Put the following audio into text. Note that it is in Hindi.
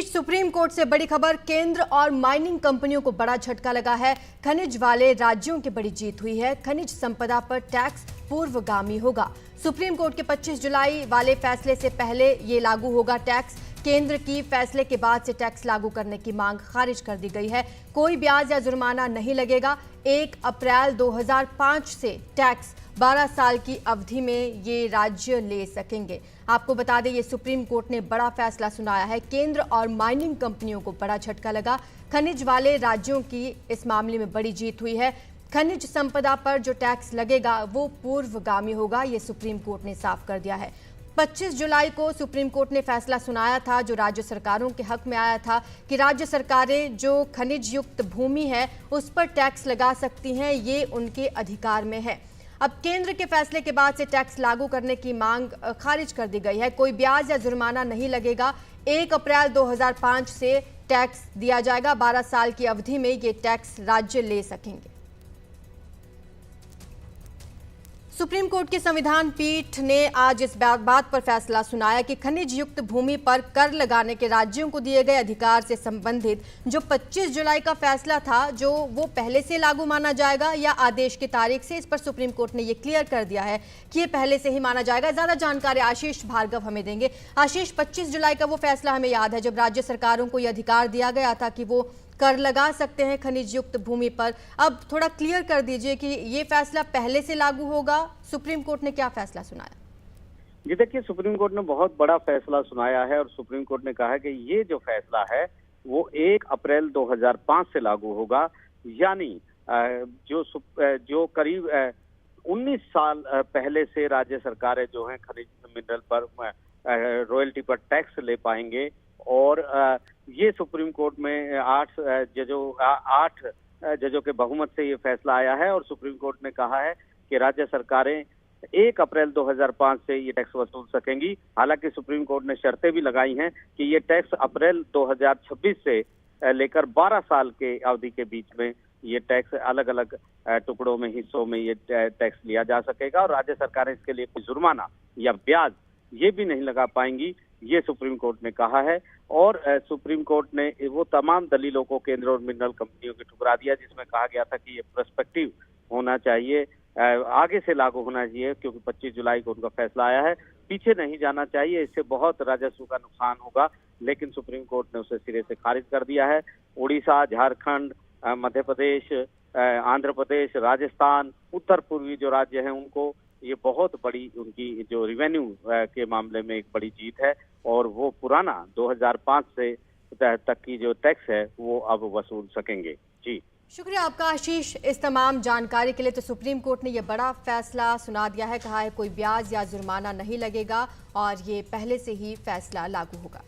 बीच सुप्रीम कोर्ट से बड़ी खबर, केंद्र और माइनिंग कंपनियों को बड़ा झटका लगा है। खनिज वाले राज्यों की बड़ी जीत हुई है। खनिज संपदा पर टैक्स पूर्वगामी होगा। सुप्रीम कोर्ट के 25 जुलाई वाले फैसले से पहले ये लागू होगा टैक्स। केंद्र की फैसले के बाद से टैक्स लागू करने की मांग खारिज कर दी गई है। कोई ब्याज या जुर्माना नहीं लगेगा। 1 अप्रैल 2005 से टैक्स 12 साल की अवधि में ये राज्य ले सकेंगे। आपको बता दें, ये सुप्रीम कोर्ट ने बड़ा फैसला सुनाया है। केंद्र और माइनिंग कंपनियों को बड़ा झटका लगा। खनिज वाले राज्यों की इस मामले में बड़ी जीत हुई है। खनिज संपदा पर जो टैक्स लगेगा वो पूर्वगामी होगा, ये सुप्रीम कोर्ट ने साफ कर दिया है। 25 जुलाई को सुप्रीम कोर्ट ने फैसला सुनाया था जो राज्य सरकारों के हक में आया था कि राज्य सरकारें जो खनिज युक्त भूमि है उस पर टैक्स लगा सकती हैं, ये उनके अधिकार में है। अब केंद्र के फैसले के बाद से टैक्स लागू करने की मांग खारिज कर दी गई है। कोई ब्याज या जुर्माना नहीं लगेगा। 1 अप्रैल 2005 से टैक्स दिया जाएगा। 12 साल की अवधि में ये टैक्स राज्य ले सकेंगे। सुप्रीम कोर्ट की संविधान पीठ ने आज इस बात पर फैसला सुनाया कि खनिज युक्त भूमि पर कर लगाने के राज्यों को दिए गए अधिकार से संबंधित जो 25 जुलाई का फैसला था, जो वो पहले से लागू माना जाएगा या आदेश की तारीख से। इस पर सुप्रीम कोर्ट ने ये क्लियर कर दिया है कि ये पहले से ही माना जाएगा। ज्यादा जानकारी आशीष भार्गव हमें देंगे। आशीष, 25 जुलाई का वो फैसला हमें याद है जब राज्य सरकारों को यह अधिकार दिया गया था कि वो कर लगा सकते हैं खनिज युक्त भूमि पर। अब थोड़ा क्लियर कर दीजिए कि ये फैसला पहले से लागू होगा। सुप्रीम कोर्ट ने क्या फैसला सुनाया? जी देखिए, सुप्रीम कोर्ट ने बहुत बड़ा फैसला सुनाया है और सुप्रीम कोर्ट ने कहा है कि ये जो फैसला है वो 1 अप्रैल 2005 से लागू होगा। यानी जो करीब 19 साल पहले से राज्य सरकारें जो हैं खनिज मिनरल पर रॉयल्टी पर टैक्स ले पाएंगे। और ये सुप्रीम कोर्ट में 8 जजों के बहुमत से ये फैसला आया है। और सुप्रीम कोर्ट ने कहा है कि राज्य सरकारें 1 अप्रैल 2005 से ये टैक्स वसूल सकेंगी। हालांकि सुप्रीम कोर्ट ने शर्तें भी लगाई हैं कि ये टैक्स अप्रैल 2026 से लेकर 12 साल के अवधि के बीच में ये टैक्स अलग अलग टुकड़ों में, हिस्सों में ये टैक्स लिया जा सकेगा। और राज्य सरकारें इसके लिए कोई जुर्माना या ब्याज ये भी नहीं लगा पाएंगी, ये सुप्रीम कोर्ट ने कहा है। और सुप्रीम कोर्ट ने वो तमाम दलीलों को केंद्र और मिनरल कंपनियों के ठुकरा दिया जिसमें कहा गया था कि ये पर्सपेक्टिव होना चाहिए, आगे से लागू होना चाहिए, क्योंकि 25 जुलाई को उनका फैसला आया है, पीछे नहीं जाना चाहिए, इससे बहुत राजस्व का नुकसान होगा। लेकिन सुप्रीम कोर्ट ने उसे सिरे से खारिज कर दिया है। उड़ीसा, झारखंड, मध्य प्रदेश, आंध्र प्रदेश, राजस्थान, उत्तर पूर्वी जो राज्य हैं उनको ये बहुत बड़ी उनकी जो रिवेन्यू के मामले में एक बड़ी जीत है। और वो पुराना 2005 से तक की जो टैक्स है वो अब वसूल सकेंगे। जी शुक्रिया आपका आशीष इस तमाम जानकारी के लिए। तो सुप्रीम कोर्ट ने यह बड़ा फैसला सुना दिया है। कहा है कोई ब्याज या जुर्माना नहीं लगेगा और ये पहले से ही फैसला लागू होगा।